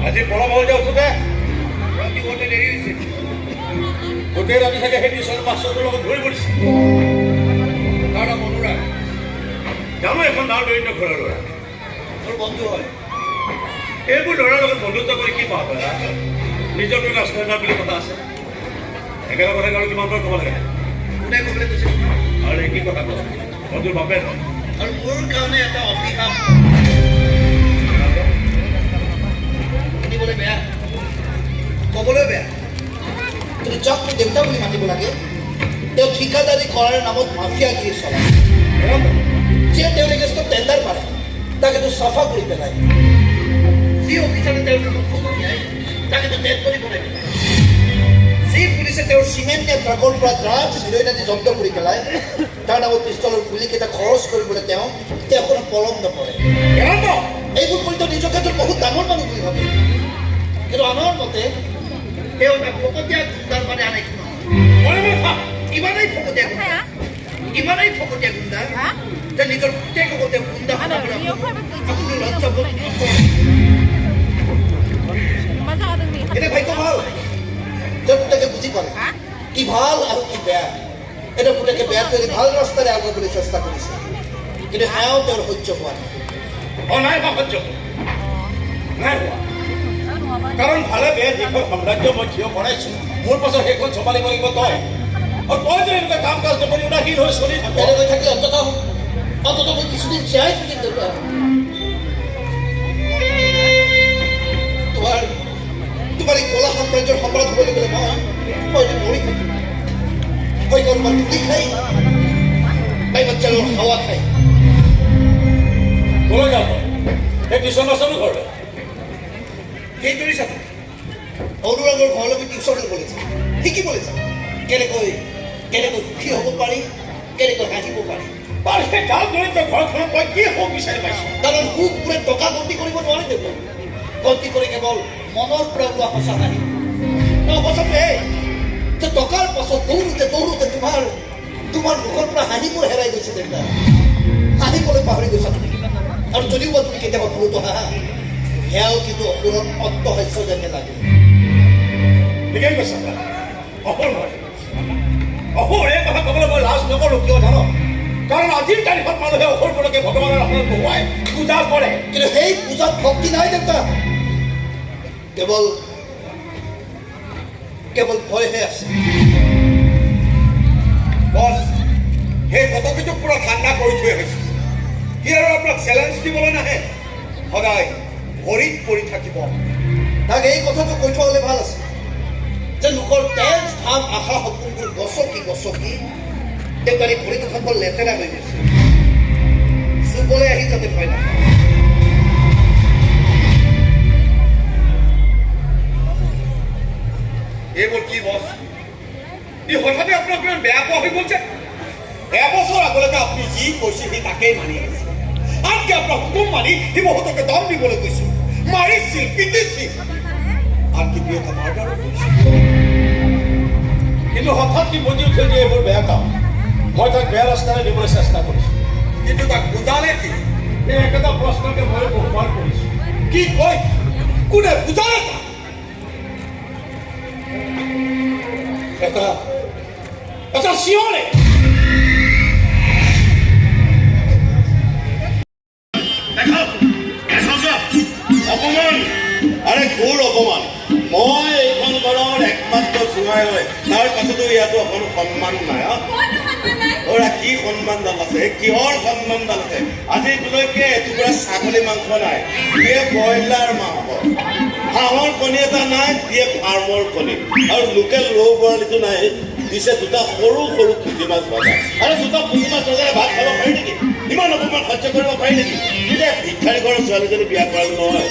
আজি পলম হৈ যাওঁতে ৰাতি গোটে দেৰি হৈছে গোটেই ৰাতি চাগে সেই টিউচন মাষ্টৰটোৰ লগত ঘূৰি পৰিছে তাৰ নাম অনুৰাগ জানো এখন ডাঙৰ দৰিদ্ৰ ঘৰৰ ল'ৰা মোৰ বন্ধু হয় এইবোৰ ল'ৰাৰ লগত বন্ধুত্ব কৰি কি পাব নিজৰটো এটা ষ্টেণ্ডাৰ্ড বুলি কথা আছে একেটা কথা আৰু কিমান বাৰ ক'ব লাগে কোনে ক'বলৈ কৈছে আৰু কি কথা কওঁ বন্ধুৰ বাপে হয় আৰু মোৰ কাৰণে এটা অভিশাপ শুনিবলৈ বেয়া ক'বলৈ বেয়া তুমি যাক দেউতা বুলি মাতিব লাগে তেওঁ ঠিকাদাৰী কৰাৰ নামত মাফিয়াগিৰি চলায় যিয়ে তেওঁৰ এগেইনষ্টত টেণ্ডাৰ মাৰে তাকেতো চাফা কৰি পেলায় যি অফিচাৰে তেওঁৰ মুখত উলিয়াই তাকেতো ডেড কৰি বনাই পেলায় যি পুলিচে তেওঁৰ চিমেণ্ট ট্ৰাকৰ পৰা ড্ৰাগছ হিৰ'ইন আদি জব্দ কৰি পেলায় তাৰ নামত পিষ্টলৰ গুলীকেইটা খৰচ কৰিবলৈ তেওঁ কোনো পলম নপৰে এইবোৰ কৰি তেওঁ নিজকে বহুত ডাঙৰ মানুহ বুলি ভাবে কিন্তু আনৰ মতে তেওঁ এটা ফকতীয়া গুণ্ডাৰ মানে আন একো নহয় ইমানেই ফকতীয়া গুণ্ডা যে নিজৰ পুতেককো তেওঁ গুণ্ডা আপুনি লজ্জাবোধ নকৰে এতিয়া ভাগ্য ভাল যে পুতেকে বুজি পালে কি ভাল আৰু কি বেয়া এটা পুতেকে বেয়া কৰি ভাল ৰাস্তাৰে আগুৱাবলৈ চেষ্টা কৰিছে কিন্তু এওঁ তেওঁৰ সহ্য হোৱা নাই সহ্য নাই হোৱা কাৰণ ভালে বেয়া যিখন সাম্ৰাজ্য মই থিয় কৰাইছোঁ মোৰ পাছত সেইখন চম্ভালিব লাগিব তই আৰু তই যদি এনেকুৱা কাম কাজ নকৰি উদাসীন হৈ চলি থাক এনেকৈ থাকিলে অন্ততঃ মই কিছুদিন জীয়াই থাকিম দেউতা তোমাৰ এই কলা সাম্ৰাজ্যৰ সম্ৰাট হ'বলৈ গ'লে মই মৰি থাকিম হয় কাৰোবাৰ গুলি খাই বাই বাচ্চাৰৰ হাৱা খাই ক'লৈ যাওঁ এই টিউচন মাষ্টৰটো ঘৰলৈ সেইটোৱেই চাব অনুৰাগৰ ঘৰলৈ টিউচন ল'বলৈ যাওঁ শিকিবলৈ যাওঁ কেনেকৈ সুখী হ'ব পাৰি কেনেকৈ হাঁহিব পাৰি সেই গাঁও দৰিদ্ৰ ঘৰখনত তই কি সুখ বিচাৰি পাইছ কাৰণ সুখবোৰে টকা গন্তি কৰিব নোৱাৰে দেউতা গন্তি কৰি কেৱল মনৰ পৰা ওলোৱা সঁচা হাঁহি সঁচাকে যে টকাৰ পাছত দৌৰোতে তোমাৰ মুখৰ পৰা হাঁহিবোৰ হেৰাই গৈছে দেউতা হাঁহিবলৈ পাহৰি গৈছা তুমি আৰু যদিও বা তুমি কেতিয়াবা ঘূৰতো হাঁহা সেয়াও কিন্তু অসুৰৰ অন্তহাস্য যেনে লাগে ঠিকেই কৈছা অসুৰ নহয় অসুৰ এই কথা ক'বলৈ মই লাজ নকৰোঁ কিয় জানো কাৰণ আজিৰ তাৰিখত মানুহে অসুৰবোৰকে ভগৱানৰ আসনত বহুৱাই পূজা কৰে কিন্তু সেই পূজাত ভক্তি নাই দেউতা কেৱল ভয়হে আছে বছ সেই ফটোকিটোক পুৰা ঠাণ্ডা কৰি থৈ আহিছোঁ সি আৰু আপোনাক চেলেঞ্জ দিবলৈ নাহে সদায় ভৰিত পৰি থাকিব তাক এই কথাটো কৈ থোৱা হ'লে ভাল আছে যে লোকৰ তেজ ঘাম আশা সপোনবোৰ গছকি দেউতাৰ এই ভৰি দুখন লেতেৰা হৈ গৈছে চুবলৈ আহি যাতে ভয় নাখায় এইবোৰ কি বছ ই হঠাতে আপোনাক কিমান বেয়া পোৱা হৈ গ'ল যে এবছৰ আগলৈকে আপুনি যি কৈছে সি তাকেই মানি আহিছে আনকি আপোনাৰ হুকুম মানি সি বহুতকে দম দিবলৈ কৈছোঁ মাৰিছিল পিটিছিল আনকি দুই এটা মাৰ্ডাৰো কৰিছিল কিন্তু হঠাৎ সি বুজি উঠিল যে এইবোৰ বেয়া কাম মই তাক বেয়া ৰাস্তাৰে নিবলৈ চেষ্টা কৰিছোঁ কিন্তু তাক বুজালে কি এই একেটা প্ৰশ্নকে মই বহুবাৰ কৰিছোঁ কি কয় কোনে বুজালে তাক এটা চিঞৰে অপমান আৰে ঘোৰ অপমান মই এইখন ঘৰৰ একমাত্ৰ জোঁৱাই হয় তাৰ পাছতো ইয়াতো অকণ সন্মান নাই ওৰা কি সন্মানডাল আছে কিহৰ সন্মানডাল আছে আজিলৈকে এটুকুৰা ছাগলী মাংস নাই দিয়ে ব্ৰইলাৰ মাংস হাঁহৰ কণী এটা নাই দিয়ে ফাৰ্মৰ কণী আৰু লোকেল ৰৌ বৰালিটো নাই দিছে দুটা সৰু পুঠি মাছ ভজা আৰু দুটা পুঠি মাছ ভজাৰে ভাত খাব পাৰি নেকি ইমান অপমান সহ্য কৰিব পাৰি নেকি এতিয়া ভিক্ষাৰী ঘৰৰ ছোৱালীজনী বিয়া কৰালো নহয়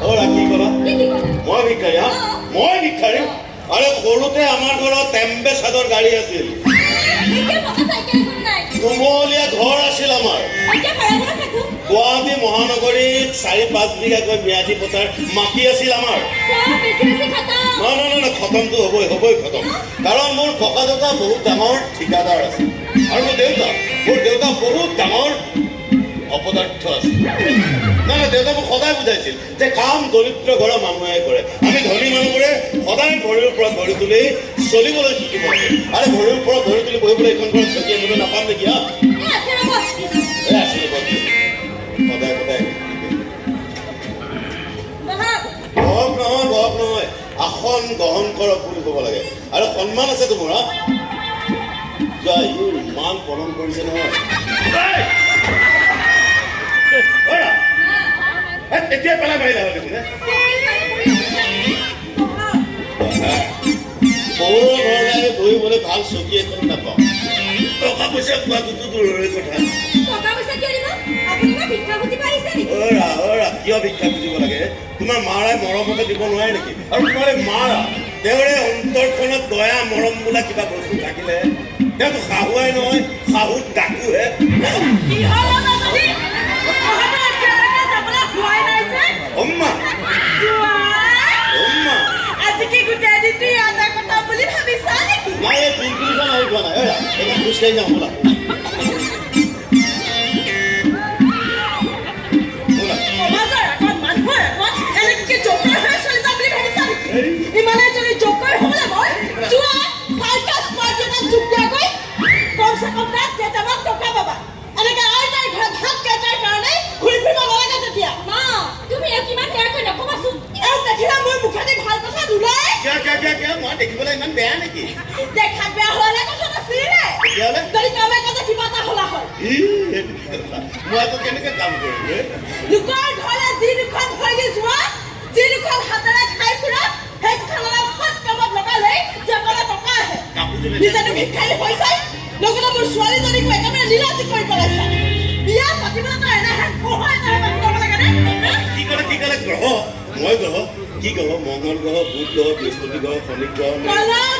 অ' ৰাতি ক'লা মই ভিক্ষাৰী মই ভিক্ষাৰী আৰে সৰুতে আমাৰ ঘৰত টেম্পে চাদৰ গাড়ী আছিল কুমলীয়া ঘৰ আছিল আমাৰ গুৱাহাটী মহানগৰীত 4-5 বিঘাকৈ ম্যাদী পথাৰ মাটি আছিল আমাৰ নহয় খতমটো হ'বই খতম কাৰণ মোৰ ককা দেউতা বহুত ডাঙৰ ঠিকাদাৰ আছিল আৰু মোৰ দেউতা বহুত ডাঙৰ অপদাৰ্থ আছিল নহয় দেউতাই মোক সদায় বুজাইছিল যে কাম দৰিদ্ৰ ঘৰৰ মানুহে কৰে আমি ধনী মানুহবোৰে সদায় ভৰিৰ ওপৰত ধৰি তুলি চলিবলৈ শিকিব লাগে আৰে ভৰিৰ ওপৰত ধৰি তুলি বহিবলৈ এইখন ঘৰত চকী আনিবলৈ নাপাম নেকি হা সদায় সদায় গহক নহয় আসন গ্ৰহণ কৰক বুলি ক'ব লাগে আৰু সন্মান আছে তোমাৰ হা ইমান পলম কৰিছে নহয় এতিয়া পেলাই মাৰিলা হ'ল দেখোন সৰুৰ ঘৰলৈ আমি বহিবলৈ ভাল চকী এখন নাপাওঁ টকা পইচা পোৱাটোতো দূৰৰে কথা কিয় ভিক্ষা খুজিব লাগে তোমাৰ মাৰাই মৰমতে দিব নোৱাৰে নেকি আৰু তোমাৰ মাৰা তেওঁৰে অন্তৰখনত দয়া মৰম বোলা কিবা বস্তু থাকিলে তেওঁতো শাহুৱাই নহয় শাহুত ডাকুহে খোজকাঢ়ি যাওঁ বোলা মই দেখিবলৈ ইমান বেয়া নেকি দেখাত বেয়া হলে কথা নাছিলে যদি কামে কাজে কিবা এটা হলা হয় মই আকৌ কেনেকৈ কাম কৰিম লোকৰ ঘৰে যি দুখন ভৰি যোৱা যি দুখন হাতেৰে খাই ফুৰা সেই খানাৰ সৎ কামত লগালে যাবলৈ টকা আহে নিজেতো ভিক্ষাৰী হৈছাই লগতে মোৰ ছোৱালীজনীকো একেবাৰে লীলাতি কৰি পেলাইছা বিয়া পাতিবলৈ তই এনেহেন সহায় তাৰে পাতিব লাগে নে কি ক'লে গ্ৰহ মই গ্ৰহ কি গ্ৰহ মংগল গ্ৰহ বুধ গ্ৰহ বৃহস্পতি গ্ৰহ শনি গ্ৰহ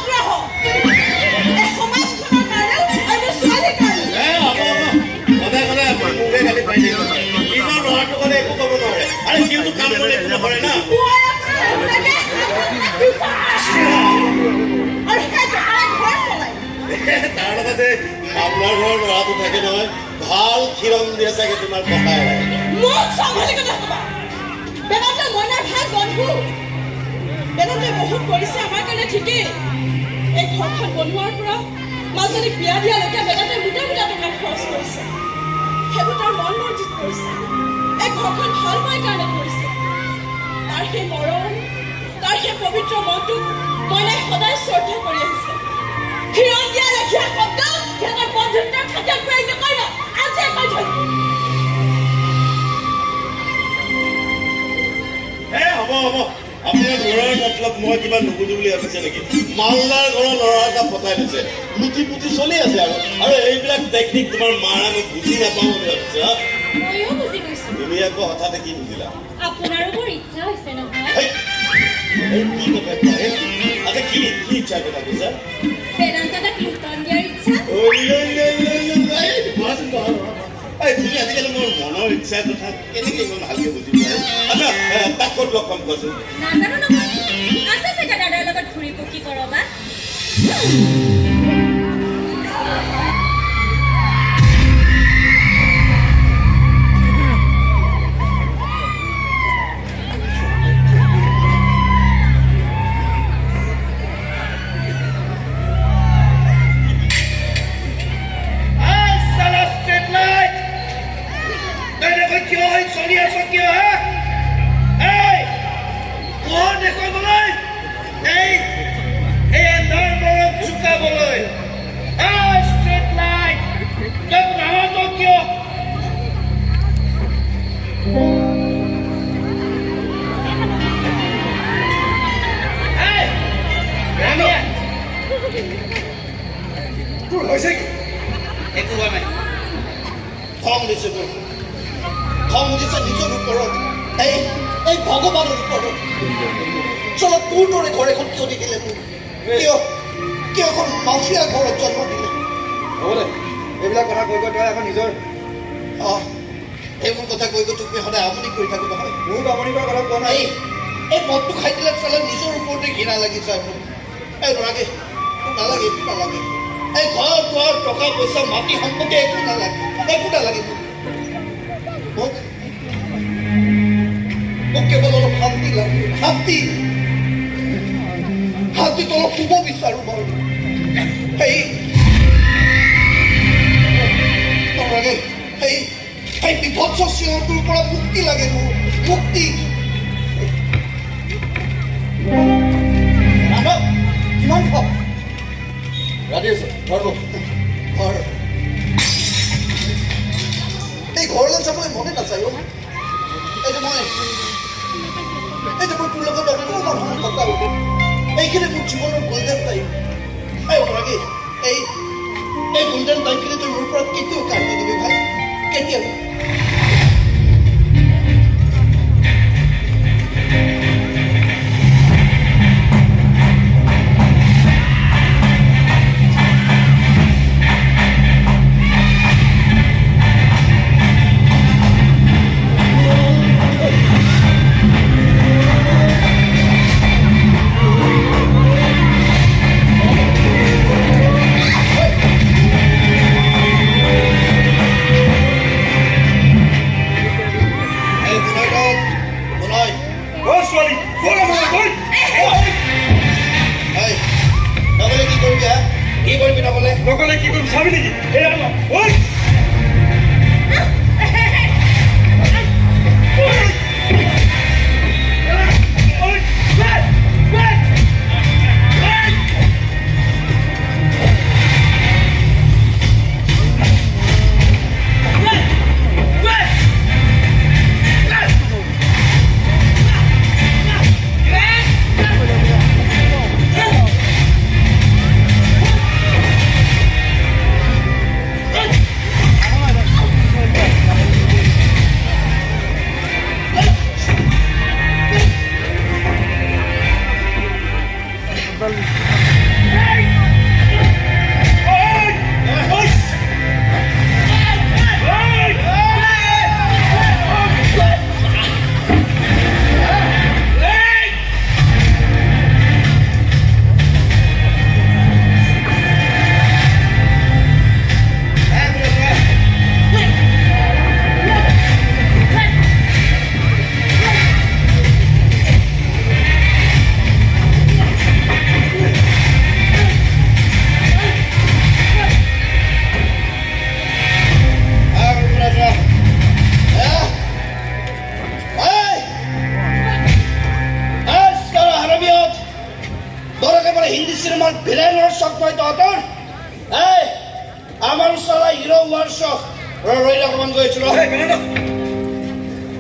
গ্ৰহ এই সমাজখনৰ কাৰণেও আৰু ছোৱালীৰ কাৰণেও সদায় মোকে গালি পাই থাকিব নিজৰ ল'ৰাটোৰ কাৰণে একো ক'ব নোৱাৰে আৰে সিওতো কাম কৰি একো নকৰে না তাৰ লগতে আপোনাৰ ঘৰৰ ল'ৰাটো থাকে নহয় ভাল খিৰম দিয়ে চাগে তোমাৰ ককাই মোক চম্ভালি কথা ক'বা বেদান্তে মইনাৰ ভাল বন্ধু বেদান্তে বহুত কৰিছে আমাৰ কাৰণে ঠিকেই এই ঘৰখন বনোৱাৰ পৰা মাজনীক বিয়া দিয়ালৈকে বেদান্তে মোটা টকা খৰচ কৰিছে সেইবোৰ তাৰ মন মৰ্জিত কৰিছে এই ঘৰখন ভাল পাই কাৰণে কৰিছে তাৰ সেই মৰম তাৰ সেই পবিত্ৰ মনটোক মইনাই সদায় শ্ৰদ্ধা কৰি আহিছে খিৰম দিয়া লেখীয়া শব্দ সিহঁতৰ বন্ধুত্বৰ খাতিৰত প্ৰয়োগ নকৰিবা আজি কৈ থৈ হ'ব আপোনাৰ ঘৰৰ মতলব মই কিবা নুবুজো বুলি ভাবিছে নেকি মালদাৰ ঘৰৰ ল'ৰা এটা পতাই দিছে লুটি পুটি চলি আছে আৰু এইবিলাক টেকনিক তোমাৰ মাৰা মই বুজি নাপাওঁ বুলি ভাবিছে ময়ো বুজি গৈছো তুমি আকৌ হঠাতে কি বুজিলা আপোনাৰো বৰ ইচ্ছা হৈছে নহয় কি কথা কয় আচ্ছা কি ইচ্ছা কথা কৈছা বেদান্তক লুটন দিয়াৰ ইচ্ছা তুমি আজিকালি মোৰ মনৰ ইচ্ছাৰ কথা কেনেকৈ ইমান ভালকৈ বুজি পোৱা আচ্ছা তাক ক'ত লগ পাম কোৱাচোন নাজানো নহয় আছে চাগে দাদাৰ লগত ঘূৰি পকি কৰবা খং উঠিছে নিজৰ ওপৰত এই ভগৱানৰ ওপৰত চলো তোৰ দৰে ঘৰ এখন কিয় দেখিলে মোক কিয় এখন মাফিয়া ঘৰত জন্ম দিলে হ'ব দে এইবিলাক কথা কৈ তই এখন নিজৰ এইবোৰ কথা কৈ তুমি সদায় আমনি কৰি থাকো নহয় মোৰ আমনি কৰা কথা কোৱা নাই এই মদটো খাই দিলে চালে নিজৰ ওপৰতে ঘৃণা লাগিছে মোৰ এই নালাগে নালাগে একো নালাগে এই ঘৰ দুৱাৰ টকা পইচা মাটি সম্পত্তি একো নালাগে মোক কেৱল অলপ শান্তি লাগে শান্তি শান্তিটো অলপ শুব বিচাৰোঁ মই সেই সেই বিভৎস চিঞৰটোৰ পৰা মুক্তি লাগে মোৰ মুক্তি কিমান খাওক ৰাতি আছে ঘৰ ঘৰ এই ঘৰলৈ চাবলৈ মনে নাযায় এই যে মই তোৰ লগত অকণমান সময় কটালো এইখিনি মোৰ জীৱনৰ গোল্ডেন টাইম এই গোল্ডেন টাইমখিনি তই মোৰ পৰা কেতিয়াও কাঢ়ি নিদিবি ভাই কেতিয়াও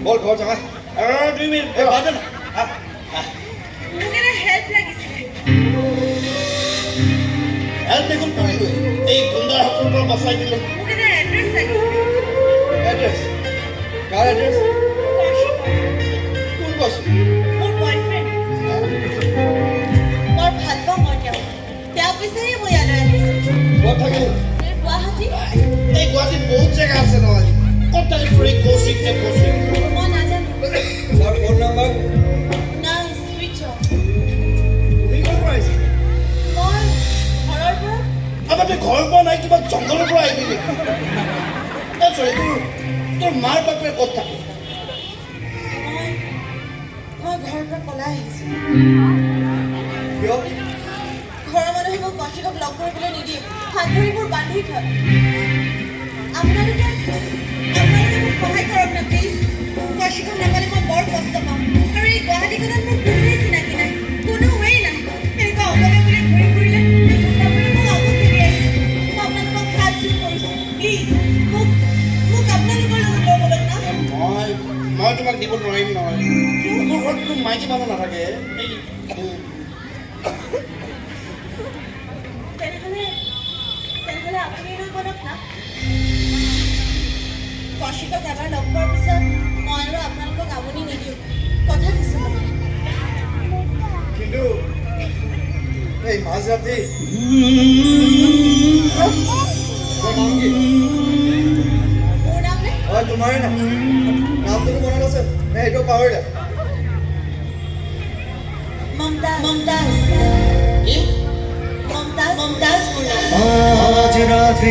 বল ঘৰ যাবা দুই মিনিট বাজে না মোক এটা হেল্প লাগিছিলে হেল্প দেখোন কৰিলো এই গুণ্ডাৰ হাতৰ পৰা বচাই দিলো মোক এটা এড্ৰেছ লাগিছিলে এড্ৰেছ কাৰ এড্ৰেছ কোন বস মোৰ বয়ফ্ৰেণ্ড মোৰ ভাল পাওঁ মই তেওঁ বিচাৰি মই ইয়ালৈ আহিছোঁ ক'ত থাকে গুৱাহাটী এই গুৱাহাটীত বহুত জেগা আছে নহয় ক'ত থাকে ফ্ৰী কোচিং নে কোচিং মই নাজানো তাৰ ফোন নম্বৰ নাই ছুইচ অফ তুমি ক'ৰ পৰা আহিছা মই ঘৰৰ পৰা আগতে ঘৰৰ পৰা নাই কিবা জংঘলৰ পৰা আহিলি চৰি তোৰ মাৰ বাপে ক'ত থাকে মই ঘৰৰ পৰা পলাই আহিছোঁ কিয় ঘৰৰ মানুহে মোক কৌশিকক লগ কৰিবলৈ নিদিয়ে হাত ভৰিবোৰ বান্ধি থয় আপোনালোকে মোক সহায় কৰক না প্লিজ কৌশিকক নাপালে মই বৰ কষ্ট পাম আৰু এই গুৱাহাটীখনত মোৰ কোনোৱে চিনাকি নাই কোনোৱেই নাই এনেকুৱা অকলে অকলে ঘূৰি ফুৰিলে মোক আগত খেলি আহিছে মই আপোনালোকক হাত জোৰ কৰিছোঁ প্লিজ মোক আপোনালোকৰ লগত লৈ বলক না মই তোমাক দিব নোৱাৰিম নহয় মোৰ ঘৰত কোনো মাইকী মানুহ নাথাকে তেনেহ'লে আপুনি লৈ বলক না কৌশিকক এবাৰ লগ পোৱাৰ পিছত মই আৰু আপোনালোকক আমনি নিদিওঁ কথা দিছোঁ কিন্তু এই মাজৰাতি মোৰ নাম নে হয় তোমাৰে নাম নামটো মনত আছে নে এইটো পাহৰিলা MumtaZ কি MumtaZ মোৰ নাম आज रात